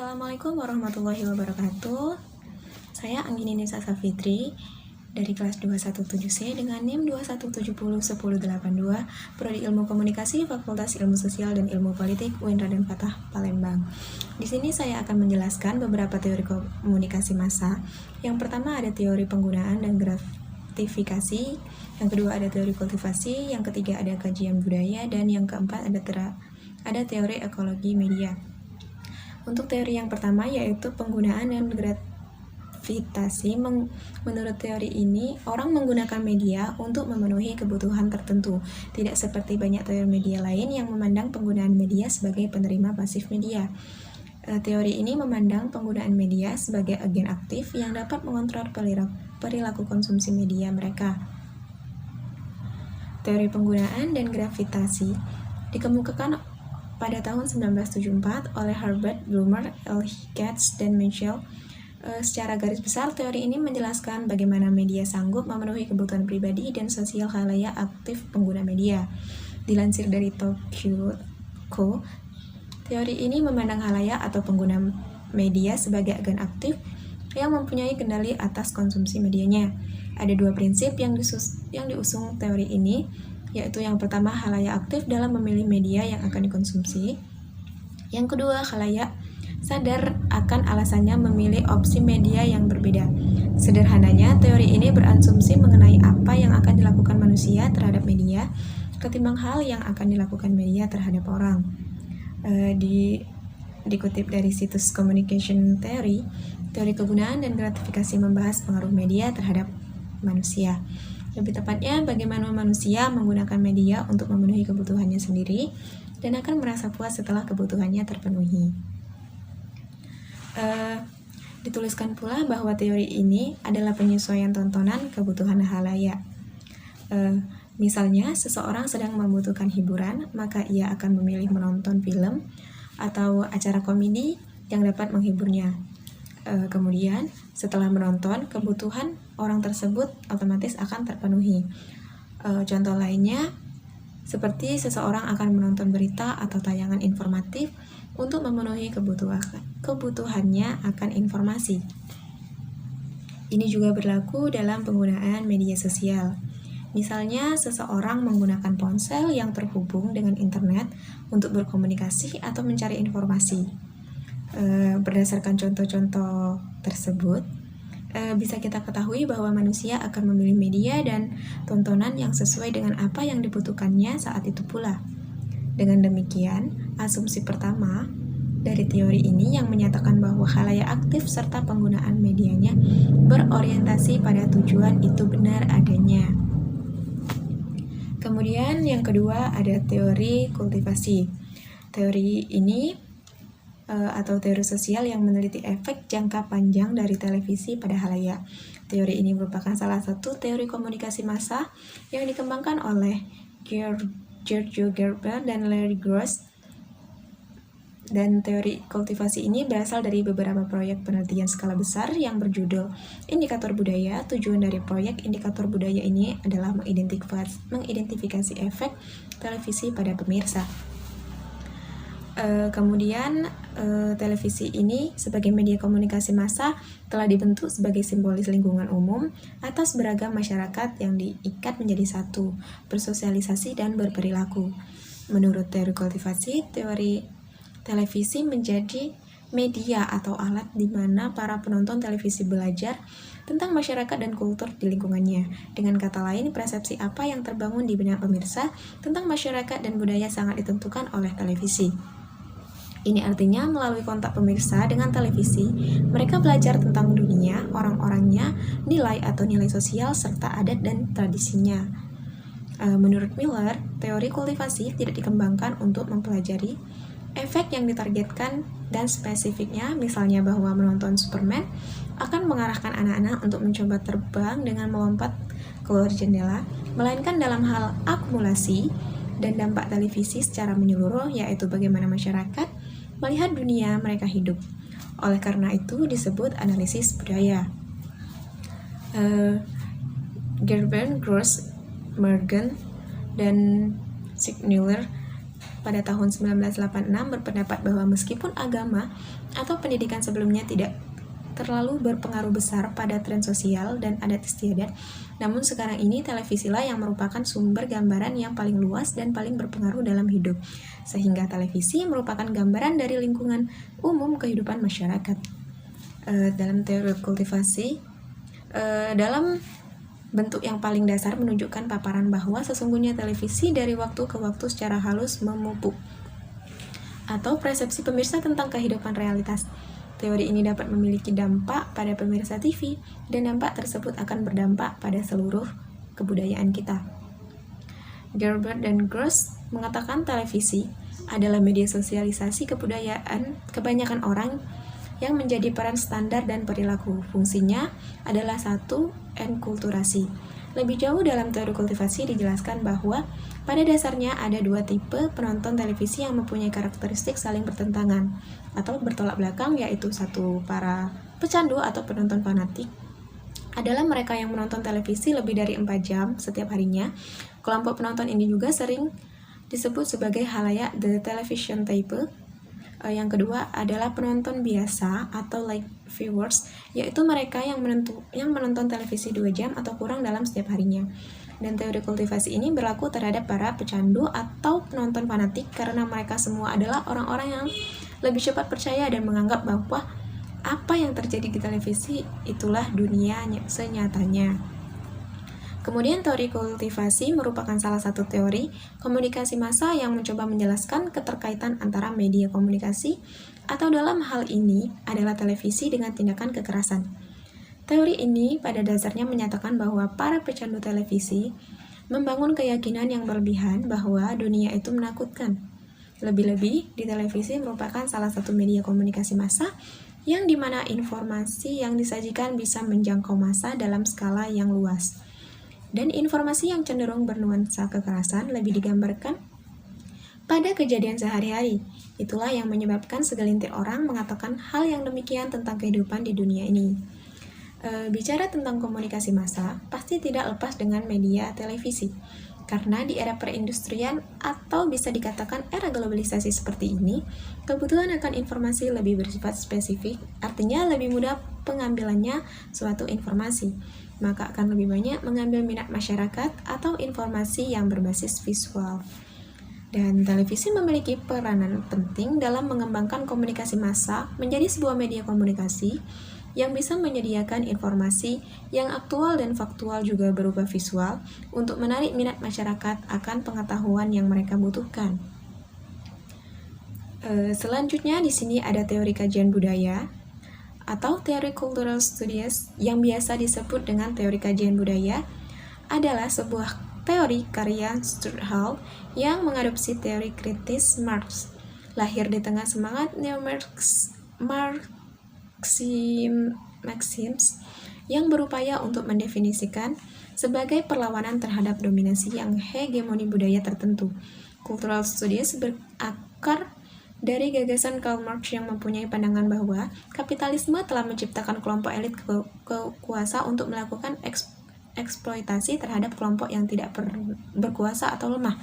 Assalamualaikum warahmatullahi wabarakatuh. Saya Anggini Nisa Safitri dari kelas 217C dengan NIM 21701082, Prodi Ilmu Komunikasi, Fakultas Ilmu Sosial dan Ilmu Politik, UIN Raden Fatah, Palembang. Di sini saya akan menjelaskan beberapa teori komunikasi massa. Yang pertama ada teori penggunaan dan gratifikasi, yang kedua ada teori kultivasi, yang ketiga ada kajian budaya, dan yang keempat ada teori ekologi media. Untuk teori yang pertama yaitu penggunaan dan gravitasi. Menurut teori ini, orang menggunakan media untuk memenuhi kebutuhan tertentu, tidak seperti banyak teori media lain yang memandang penggunaan media sebagai penerima pasif media. Teori ini memandang penggunaan media sebagai agen aktif yang dapat mengontrol perilaku konsumsi media mereka. Teori penggunaan dan gravitasi dikemukakan pada tahun 1974 oleh Herbert Blumer, L. Katz, dan Mitchell. Secara garis besar, teori ini menjelaskan bagaimana media sanggup memenuhi kebutuhan pribadi dan sosial khalayak aktif pengguna media. Dilansir dari Tokyo Co., teori ini memandang khalayak atau pengguna media sebagai agen aktif yang mempunyai kendali atas konsumsi medianya. Ada dua prinsip yang diusung teori ini, yaitu yang pertama, khalayak aktif dalam memilih media yang akan dikonsumsi. Yang kedua, khalayak sadar akan alasannya memilih opsi media yang berbeda. Sederhananya, teori ini berasumsi mengenai apa yang akan dilakukan manusia terhadap media ketimbang hal yang akan dilakukan media terhadap orang. Dikutip dari situs Communication Theory, teori kegunaan dan gratifikasi membahas pengaruh media terhadap manusia. Lebih tepatnya, bagaimana manusia menggunakan media untuk memenuhi kebutuhannya sendiri dan akan merasa puas setelah kebutuhannya terpenuhi. Dituliskan pula bahwa teori ini adalah penyesuaian tontonan kebutuhan khalayak. Misalnya, seseorang sedang membutuhkan hiburan, maka ia akan memilih menonton film atau acara komedi yang dapat menghiburnya. Kemudian setelah menonton, kebutuhan orang tersebut otomatis akan terpenuhi. Contoh lainnya seperti seseorang akan menonton berita atau tayangan informatif untuk memenuhi kebutuhannya akan informasi. Ini juga berlaku dalam penggunaan media sosial. Misalnya, seseorang menggunakan ponsel yang terhubung dengan internet untuk berkomunikasi atau mencari informasi. Berdasarkan contoh-contoh tersebut, bisa kita ketahui bahwa manusia akan memilih media dan tontonan yang sesuai dengan apa yang dibutuhkannya saat itu pula. Dengan demikian, asumsi pertama dari teori ini yang menyatakan bahwa khalayak aktif serta penggunaan medianya berorientasi pada tujuan itu benar adanya. Kemudian yang kedua ada teori kultivasi. Teori ini atau teori sosial yang meneliti efek jangka panjang dari televisi pada khalayak. Teori ini merupakan salah satu teori komunikasi massa yang dikembangkan oleh Giorgio Gerber dan Larry Gross. Dan teori kultivasi ini berasal dari beberapa proyek penelitian skala besar yang berjudul Indikator Budaya. Tujuan dari proyek indikator budaya ini adalah mengidentifikasi efek televisi pada pemirsa. Kemudian televisi ini sebagai media komunikasi massa telah dibentuk sebagai simbolis lingkungan umum atas beragam masyarakat yang diikat menjadi satu, bersosialisasi dan berperilaku. Menurut teori kultivasi, teori televisi menjadi media atau alat di mana para penonton televisi belajar tentang masyarakat dan kultur di lingkungannya. Dengan kata lain, persepsi apa yang terbangun di benak pemirsa tentang masyarakat dan budaya sangat ditentukan oleh televisi. Ini artinya melalui kontak pemirsa dengan televisi, mereka belajar tentang dunia, orang-orangnya, nilai atau nilai sosial, serta adat dan tradisinya. Menurut Miller, teori kultivasi tidak dikembangkan untuk mempelajari efek yang ditargetkan dan spesifiknya, misalnya bahwa menonton Superman akan mengarahkan anak-anak untuk mencoba terbang dengan melompat keluar jendela, melainkan dalam hal akumulasi dan dampak televisi secara menyeluruh, yaitu bagaimana masyarakat melihat dunia mereka hidup. Oleh karena itu disebut analisis budaya. Gerber, Gross, Morgan, dan Sigmuller pada tahun 1986 berpendapat bahwa meskipun agama atau pendidikan sebelumnya tidak terlalu berpengaruh besar pada tren sosial dan adat istiadat, namun sekarang ini televisilah yang merupakan sumber gambaran yang paling luas dan paling berpengaruh dalam hidup, sehingga televisi merupakan gambaran dari lingkungan umum kehidupan masyarakat. Dalam teori kultivasi, dalam bentuk yang paling dasar menunjukkan paparan bahwa sesungguhnya televisi dari waktu ke waktu secara halus memupuk atau persepsi pemirsa tentang kehidupan realitas. Teori ini dapat memiliki dampak pada pemirsa TV, dan dampak tersebut akan berdampak pada seluruh kebudayaan kita. Gerber dan Gross mengatakan televisi adalah media sosialisasi kebudayaan kebanyakan orang yang menjadi peran standar dan perilaku. Fungsinya adalah satu, enkulturasi. Lebih jauh dalam teori kultivasi dijelaskan bahwa pada dasarnya ada dua tipe penonton televisi yang mempunyai karakteristik saling bertentangan atau bertolak belakang, yaitu satu, para pecandu atau penonton fanatik adalah mereka yang menonton televisi lebih dari 4 jam setiap harinya. Kelompok penonton ini juga sering disebut sebagai halayak the television type. Yang kedua adalah penonton biasa atau light viewers, yaitu mereka yang menonton televisi 2 jam atau kurang dalam setiap harinya. Dan teori kultivasi ini berlaku terhadap para pecandu atau penonton fanatik karena mereka semua adalah orang-orang yang lebih cepat percaya dan menganggap bahwa apa yang terjadi di televisi itulah dunia senyatanya. Kemudian teori kultivasi merupakan salah satu teori komunikasi massa yang mencoba menjelaskan keterkaitan antara media komunikasi atau dalam hal ini adalah televisi dengan tindakan kekerasan. Teori ini pada dasarnya menyatakan bahwa para pecandu televisi membangun keyakinan yang berlebihan bahwa dunia itu menakutkan. Lebih-lebih, di televisi merupakan salah satu media komunikasi massa yang dimana informasi yang disajikan bisa menjangkau massa dalam skala yang luas. Dan informasi yang cenderung bernuansa kekerasan lebih digambarkan pada kejadian sehari-hari. Itulah yang menyebabkan segelintir orang mengatakan hal yang demikian tentang kehidupan di dunia ini. Bicara tentang komunikasi massa, pasti tidak lepas dengan media televisi. Karena di era perindustrian atau bisa dikatakan era globalisasi seperti ini, kebutuhan akan informasi lebih bersifat spesifik, artinya lebih mudah pengambilannya suatu informasi, maka akan lebih banyak mengambil minat masyarakat atau informasi yang berbasis visual. Dan televisi memiliki peranan penting dalam mengembangkan komunikasi massa menjadi sebuah media komunikasi yang bisa menyediakan informasi yang aktual dan faktual juga berupa visual untuk menarik minat masyarakat akan pengetahuan yang mereka butuhkan. Selanjutnya di sini ada teori kajian budaya atau teori cultural studies yang biasa disebut dengan teori kajian budaya adalah sebuah teori karya Stuart Hall yang mengadopsi teori kritis Marx. Lahir di tengah semangat Maxims yang berupaya untuk mendefinisikan sebagai perlawanan terhadap dominasi yang hegemoni budaya tertentu. Cultural Studies berakar dari gagasan Karl Marx yang mempunyai pandangan bahwa kapitalisme telah menciptakan kelompok elit kekuasa untuk melakukan eksploitasi terhadap kelompok yang tidak berkuasa atau lemah.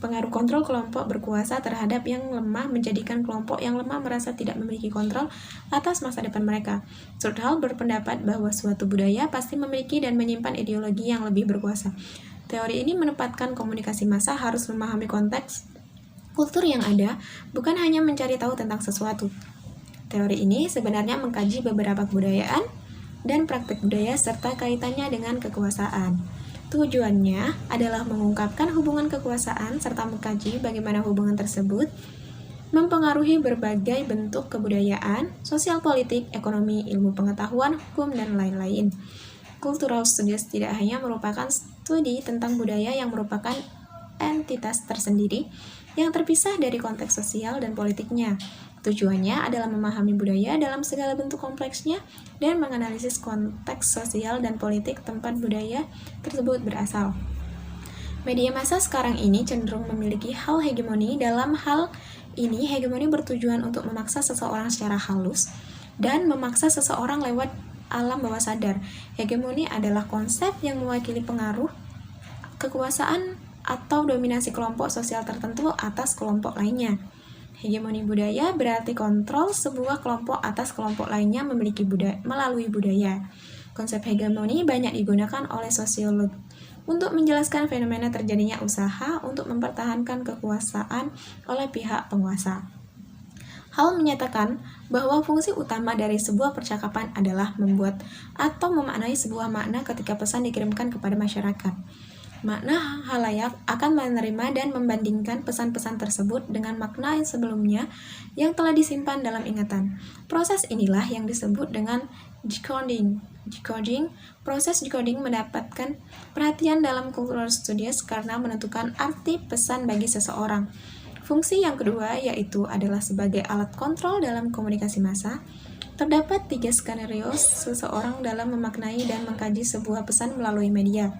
Pengaruh kontrol kelompok berkuasa terhadap yang lemah menjadikan kelompok yang lemah merasa tidak memiliki kontrol atas masa depan mereka. Stuart Hall berpendapat bahwa suatu budaya pasti memiliki dan menyimpan ideologi yang lebih berkuasa. Teori ini menempatkan komunikasi massa harus memahami konteks kultur yang ada, bukan hanya mencari tahu tentang sesuatu. Teori ini sebenarnya mengkaji beberapa kebudayaan dan praktik budaya serta kaitannya dengan kekuasaan. Tujuannya adalah mengungkapkan hubungan kekuasaan serta mengkaji bagaimana hubungan tersebut mempengaruhi berbagai bentuk kebudayaan, sosial politik, ekonomi, ilmu pengetahuan, hukum, dan lain-lain. Cultural Studies tidak hanya merupakan studi tentang budaya yang merupakan entitas tersendiri yang terpisah dari konteks sosial dan politiknya. Tujuannya adalah memahami budaya dalam segala bentuk kompleksnya dan menganalisis konteks sosial dan politik tempat budaya tersebut berasal. Media massa sekarang ini cenderung memiliki hal hegemoni. Dalam hal ini, hegemoni bertujuan untuk memaksa seseorang secara halus dan memaksa seseorang lewat alam bawah sadar. Hegemoni adalah konsep yang mewakili pengaruh kekuasaan atau dominasi kelompok sosial tertentu atas kelompok lainnya. Hegemoni budaya berarti kontrol sebuah kelompok atas kelompok lainnya melalui budaya. Konsep hegemoni banyak digunakan oleh sosiolog untuk menjelaskan fenomena terjadinya usaha untuk mempertahankan kekuasaan oleh pihak penguasa. Hal menyatakan bahwa fungsi utama dari sebuah percakapan adalah membuat atau memaknai sebuah makna ketika pesan dikirimkan kepada masyarakat. Makna halayak akan menerima dan membandingkan pesan-pesan tersebut dengan makna yang sebelumnya yang telah disimpan dalam ingatan. Proses inilah yang disebut dengan decoding. Proses decoding mendapatkan perhatian dalam cultural studies karena menentukan arti pesan bagi seseorang. Fungsi yang kedua yaitu adalah sebagai alat kontrol dalam komunikasi massa. Terdapat 3 skenario seseorang dalam memaknai dan mengkaji sebuah pesan melalui media.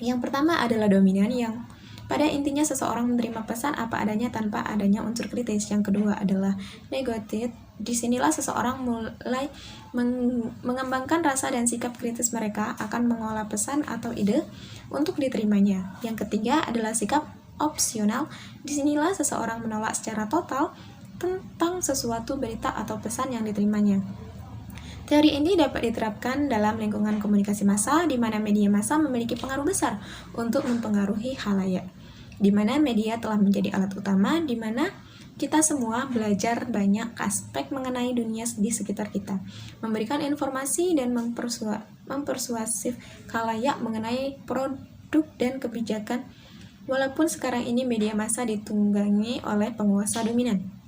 Yang pertama adalah dominan, yang pada intinya seseorang menerima pesan apa adanya tanpa adanya unsur kritis. Yang kedua adalah negative. Disinilah seseorang mulai mengembangkan rasa dan sikap kritis mereka akan mengolah pesan atau ide untuk diterimanya. Yang ketiga adalah sikap opsional. Disinilah seseorang menolak secara total tentang sesuatu berita atau pesan yang diterimanya. Teori ini dapat diterapkan dalam lingkungan komunikasi massa, di mana media massa memiliki pengaruh besar untuk mempengaruhi khalayak, di mana media telah menjadi alat utama, di mana kita semua belajar banyak aspek mengenai dunia di sekitar kita, memberikan informasi dan mempersuasif khalayak mengenai produk dan kebijakan, walaupun sekarang ini media massa ditunggangi oleh penguasa dominan.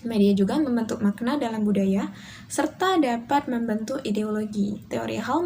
Media juga membentuk makna dalam budaya, serta dapat membentuk ideologi. Teori Hall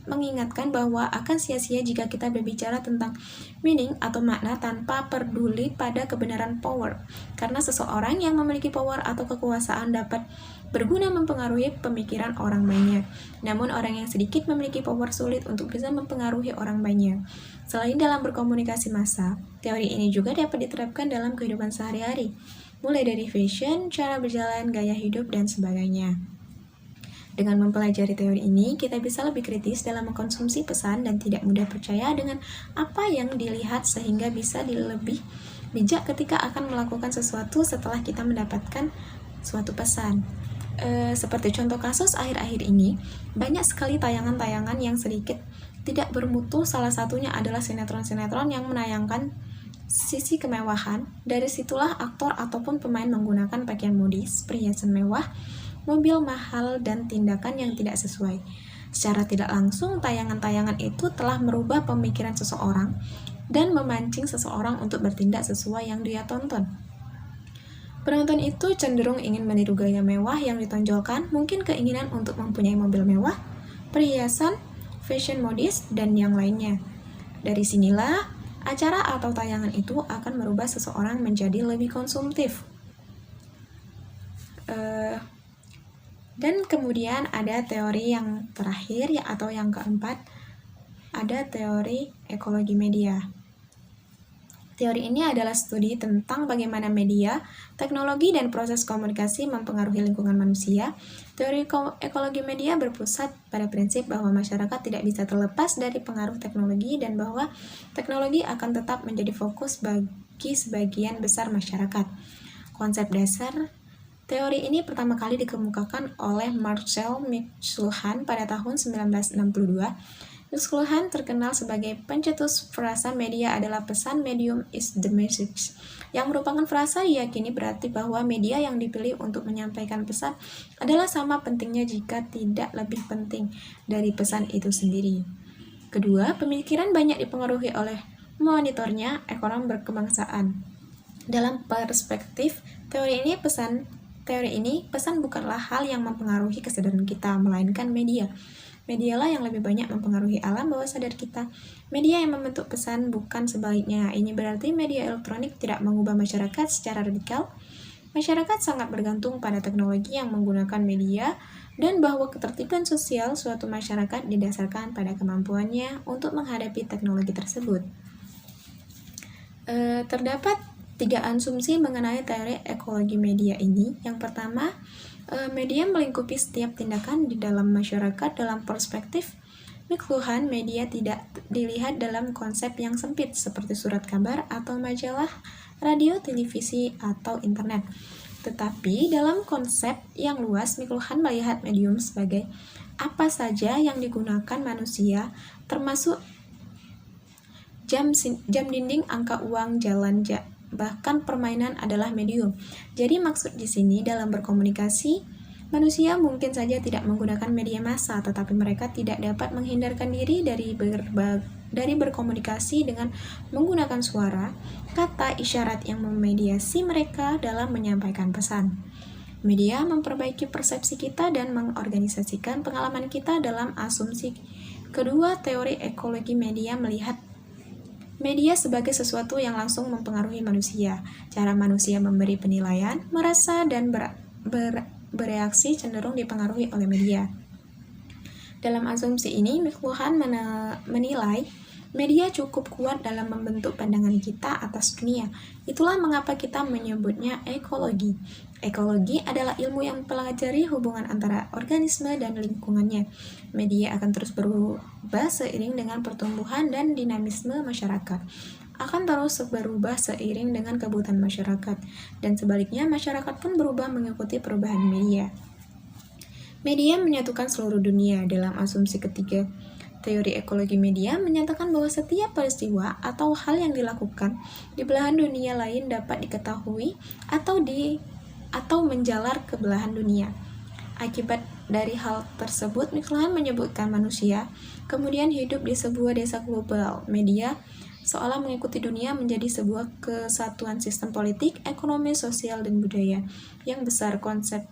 mengingatkan bahwa akan sia-sia jika kita berbicara tentang meaning atau makna tanpa peduli pada kebenaran power, karena seseorang yang memiliki power atau kekuasaan dapat berguna mempengaruhi pemikiran orang banyak. Namun orang yang sedikit memiliki power sulit untuk bisa mempengaruhi orang banyak. Selain dalam berkomunikasi massa, teori ini juga dapat diterapkan dalam kehidupan sehari-hari, mulai dari fashion, cara berjalan, gaya hidup, dan sebagainya. Dengan mempelajari teori ini, kita bisa lebih kritis dalam mengkonsumsi pesan dan tidak mudah percaya dengan apa yang dilihat, sehingga bisa lebih bijak ketika akan melakukan sesuatu setelah kita mendapatkan suatu pesan. Seperti contoh kasus akhir-akhir ini, banyak sekali tayangan-tayangan yang sedikit tidak bermutu. Salah satunya adalah sinetron-sinetron yang menayangkan sisi kemewahan. Dari situlah aktor ataupun pemain menggunakan pakaian modis, perhiasan mewah, mobil mahal, dan tindakan yang tidak sesuai. Secara tidak langsung, tayangan-tayangan itu telah merubah pemikiran seseorang dan memancing seseorang untuk bertindak sesuai yang dia tonton. Penonton itu cenderung ingin meniru gaya mewah yang ditonjolkan, mungkin keinginan untuk mempunyai mobil mewah, perhiasan, fashion modis, dan yang lainnya. Dari sinilah acara atau tayangan itu akan merubah seseorang menjadi lebih konsumtif. Dan kemudian ada teori yang terakhir atau yang keempat, ada teori ekologi media. Teori ini adalah studi tentang bagaimana media, teknologi, dan proses komunikasi mempengaruhi lingkungan manusia. Teori ekologi media berpusat pada prinsip bahwa masyarakat tidak bisa terlepas dari pengaruh teknologi dan bahwa teknologi akan tetap menjadi fokus bagi sebagian besar masyarakat. Konsep dasar teori ini pertama kali dikemukakan oleh Marcel McLuhan pada tahun 1962. McLuhan terkenal sebagai pencetus frasa media adalah pesan, medium is the message, yang merupakan frasa diyakini berarti bahwa media yang dipilih untuk menyampaikan pesan adalah sama pentingnya jika tidak lebih penting dari pesan itu sendiri. Kedua, pemikiran banyak dipengaruhi oleh monitornya ekonom berkebangsaan. Dalam perspektif teori ini, pesan bukanlah hal yang mempengaruhi kesadaran kita, melainkan media. Medialah yang lebih banyak mempengaruhi alam bawah sadar kita. Media yang membentuk pesan, bukan sebaliknya. Ini berarti media elektronik tidak mengubah masyarakat secara radikal. Masyarakat sangat bergantung pada teknologi yang menggunakan media, dan bahwa ketertiban sosial suatu masyarakat didasarkan pada kemampuannya untuk menghadapi teknologi tersebut. Terdapat 3 asumsi mengenai teori ekologi media ini. Yang pertama, media melingkupi setiap tindakan di dalam masyarakat dalam perspektif Keluhan media tidak dilihat dalam konsep yang sempit seperti surat kabar atau majalah, radio, televisi, atau internet. Tetapi dalam konsep yang luas, Keluhan melihat medium sebagai apa saja yang digunakan manusia, termasuk jam dinding, angka uang, bahkan permainan adalah medium. Jadi maksud di sini dalam berkomunikasi, manusia mungkin saja tidak menggunakan media massa, tetapi mereka tidak dapat menghindarkan diri dari berkomunikasi dengan menggunakan suara, kata, isyarat yang memediasi mereka dalam menyampaikan pesan. Media memperbaiki persepsi kita dan mengorganisasikan pengalaman kita dalam asumsi. Kedua, teori ekologi media melihat media sebagai sesuatu yang langsung mempengaruhi manusia. Cara manusia memberi penilaian, merasa, dan bereaksi cenderung dipengaruhi oleh media. Dalam asumsi ini, Keluhan menilai media cukup kuat dalam membentuk pandangan kita atas dunia. Itulah mengapa kita menyebutnya ekologi. Ekologi adalah ilmu yang mempelajari hubungan antara organisme dan lingkungannya. Media akan terus berubah seiring dengan pertumbuhan dan dinamisme masyarakat. Akan terus berubah seiring dengan kebutuhan masyarakat, dan sebaliknya masyarakat pun berubah mengikuti perubahan media. Media menyatukan seluruh dunia. Dalam asumsi ketiga, teori ekologi media menyatakan bahwa setiap peristiwa atau hal yang dilakukan di belahan dunia lain dapat diketahui atau menjalar ke belahan dunia. Akibat dari hal tersebut, Keluhan menyebutkan manusia kemudian hidup di sebuah desa global. Media seolah mengikuti dunia menjadi sebuah kesatuan sistem politik, ekonomi, sosial, dan budaya yang besar. Konsep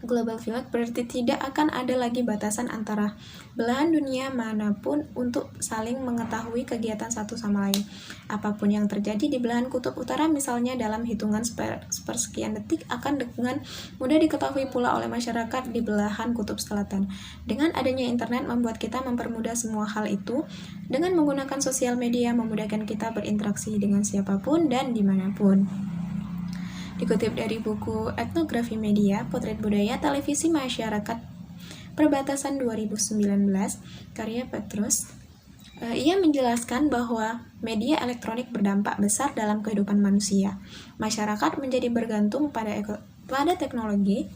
global village berarti tidak akan ada lagi batasan antara belahan dunia manapun untuk saling mengetahui kegiatan satu sama lain. Apapun yang terjadi di belahan kutub utara misalnya dalam hitungan sepersekian detik akan dengan mudah diketahui pula oleh masyarakat di belahan kutub selatan. Dengan adanya internet membuat kita mempermudah semua hal itu. Dengan menggunakan sosial media memudahkan kita berinteraksi dengan siapapun dan dimanapun. Dikutip dari buku Etnografi Media, Potret Budaya Televisi Masyarakat Perbatasan 2019, karya Petrus, ia menjelaskan bahwa media elektronik berdampak besar dalam kehidupan manusia. Masyarakat menjadi bergantung pada teknologi,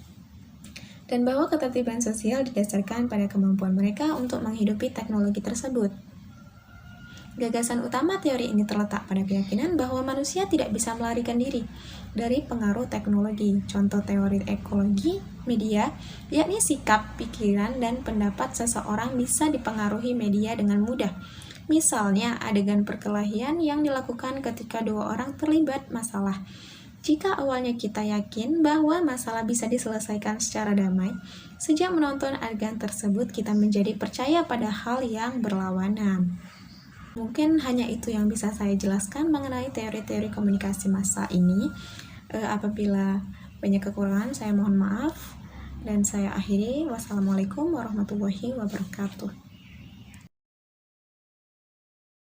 dan bahwa ketertiban sosial didasarkan pada kemampuan mereka untuk menghidupi teknologi tersebut. Gagasan utama teori ini terletak pada keyakinan bahwa manusia tidak bisa melarikan diri dari pengaruh teknologi. Contoh teori ekologi media, yakni sikap, pikiran, dan pendapat seseorang bisa dipengaruhi media dengan mudah. Misalnya, adegan perkelahian yang dilakukan ketika dua orang terlibat masalah. Jika awalnya kita yakin bahwa masalah bisa diselesaikan secara damai, sejak menonton adegan tersebut kita menjadi percaya pada hal yang berlawanan. Mungkin hanya itu yang bisa saya jelaskan mengenai teori-teori komunikasi massa ini. Apabila banyak kekurangan, saya mohon maaf. Dan saya akhiri. Wassalamualaikum warahmatullahi wabarakatuh.